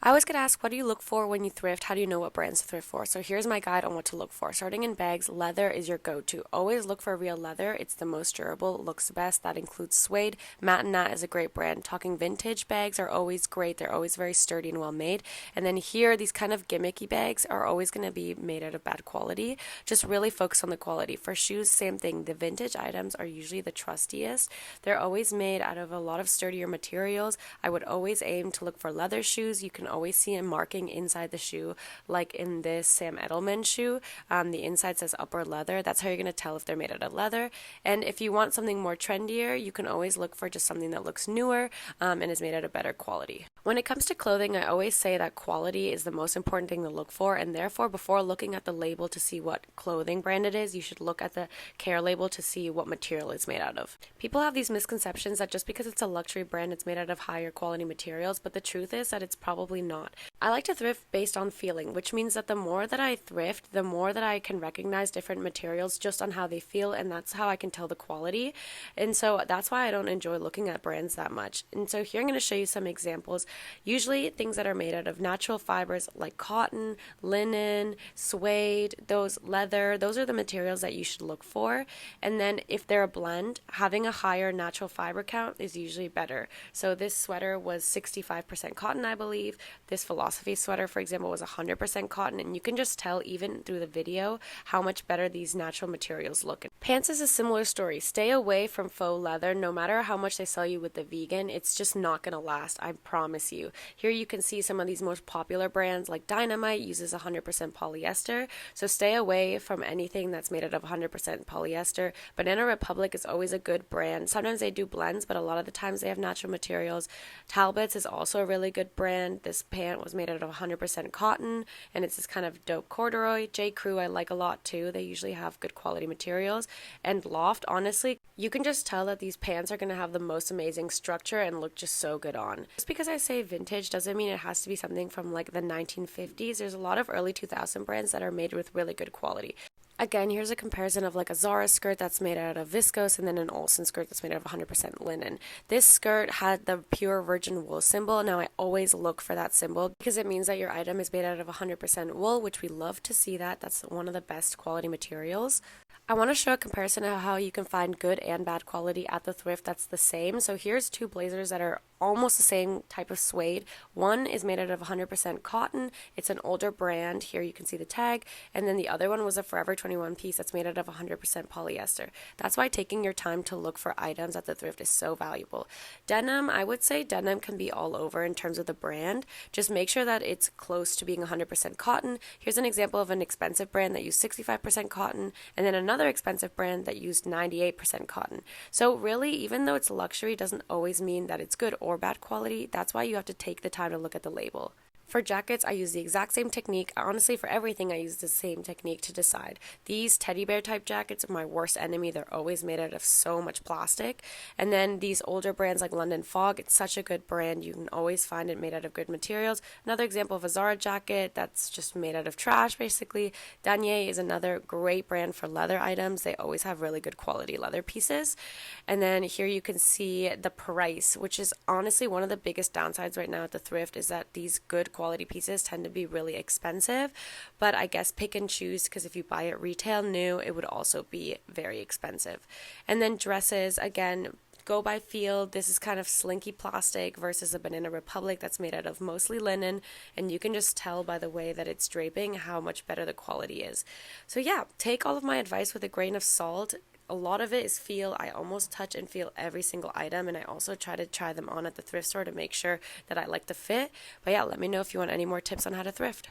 I always get asked, what do you look for when you thrift? How do you know what brands to thrift for? So here's my guide on what to look for. Starting in bags, leather is your go-to. Always look for real leather. It's the most durable, looks the best. That includes suede. Matte and Nat is a great brand. Talking vintage bags are always great. They're always very sturdy and well made. And then here, these kind of gimmicky bags are always going to be made out of bad quality. Just really focus on the quality. For shoes, same thing. The vintage items are usually the trustiest. They're always made out of a lot of sturdier materials. I would always aim to look for leather shoes. You can always see a marking inside the shoe, like in this Sam Edelman shoe. The inside says upper leather. That's how you're going to tell if they're made out of leather. And if you want something more trendier, you can always look for just something that looks newer and is made out of better quality. When it comes to clothing, I always say that quality is the most important thing to look for, and therefore before looking at the label to see what clothing brand it is, you should look at the care label to see what material it's made out of. People have these misconceptions that just because it's a luxury brand, it's made out of higher quality materials, but the truth is that it's probably not. I like to thrift based on feeling, which means that the more that I thrift, the more that I can recognize different materials just on how they feel, and that's how I can tell the quality. And so that's why I don't enjoy looking at brands that much. And so here I'm going to show you some examples. Usually things that are made out of natural fibers like cotton, linen, suede, those leather, those are the materials that you should look for. And then if they're a blend, having a higher natural fiber count is usually better. So this sweater was 65% cotton, I believe. This philosophy sweater, for example, was 100% cotton, and you can just tell even through the video how much better these natural materials look. Pants is a similar story. Stay away from faux leather. No matter how much they sell you with the vegan, it's just not going to last, I promise you. Here you can see some of these most popular brands like Dynamite uses 100% polyester, so stay away from anything that's made out of 100% polyester. Banana Republic is always a good brand. Sometimes they do blends, but a lot of the times they have natural materials. Talbot's is also a really good brand. This pant was made out of 100% cotton, and it's this kind of dope corduroy. J. Crew I like a lot too. They usually have good quality materials. And Loft, honestly, you can just tell that these pants are going to have the most amazing structure and look just so good on. Just because I say vintage doesn't mean it has to be something from like the 1950s. There's a lot of early 2000 brands that are made with really good quality. Again, here's a comparison of like a Zara skirt that's made out of viscose and then an Olsen skirt that's made out of 100% linen. This skirt had the pure virgin wool symbol. Now I always look for that symbol because it means that your item is made out of 100% wool, which we love to see that. That's one of the best quality materials. I want to show a comparison of how you can find good and bad quality at the thrift that's the same. So here's two blazers that are almost the same type of suede. One is made out of 100% cotton. It's an older brand. Here you can see the tag. And then the other one was a Forever 21 piece that's made out of 100% polyester. That's why taking your time to look for items at the thrift is so valuable. Denim, I would say denim can be all over in terms of the brand. Just make sure that it's close to being 100% cotton. Here's an example of an expensive brand that used 65% cotton, and then another expensive brand that used 98% cotton. So really, even though it's luxury, doesn't always mean that it's good or bad quality. That's why you have to take the time to look at the label. For jackets, I use the exact same technique. Honestly, for everything, I use the same technique to decide. These teddy bear type jackets are my worst enemy. They're always made out of so much plastic. And then these older brands like London Fog, it's such a good brand. You can always find it made out of good materials. Another example of a Zara jacket that's just made out of trash, basically. Danier is another great brand for leather items. They always have really good quality leather pieces. And then here you can see the price, which is honestly one of the biggest downsides right now at the thrift, is that these good quality pieces tend to be really expensive, but I guess pick and choose, because if you buy it retail new, it would also be very expensive. And then dresses, again, go by feel. This is kind of slinky plastic versus a Banana Republic that's made out of mostly linen, and you can just tell by the way that it's draping how much better the quality is. So yeah, take all of my advice with a grain of salt. A lot of it is feel. I almost touch and feel every single item, and I also try to try them on at the thrift store to make sure that I like the fit. But yeah, let me know if you want any more tips on how to thrift.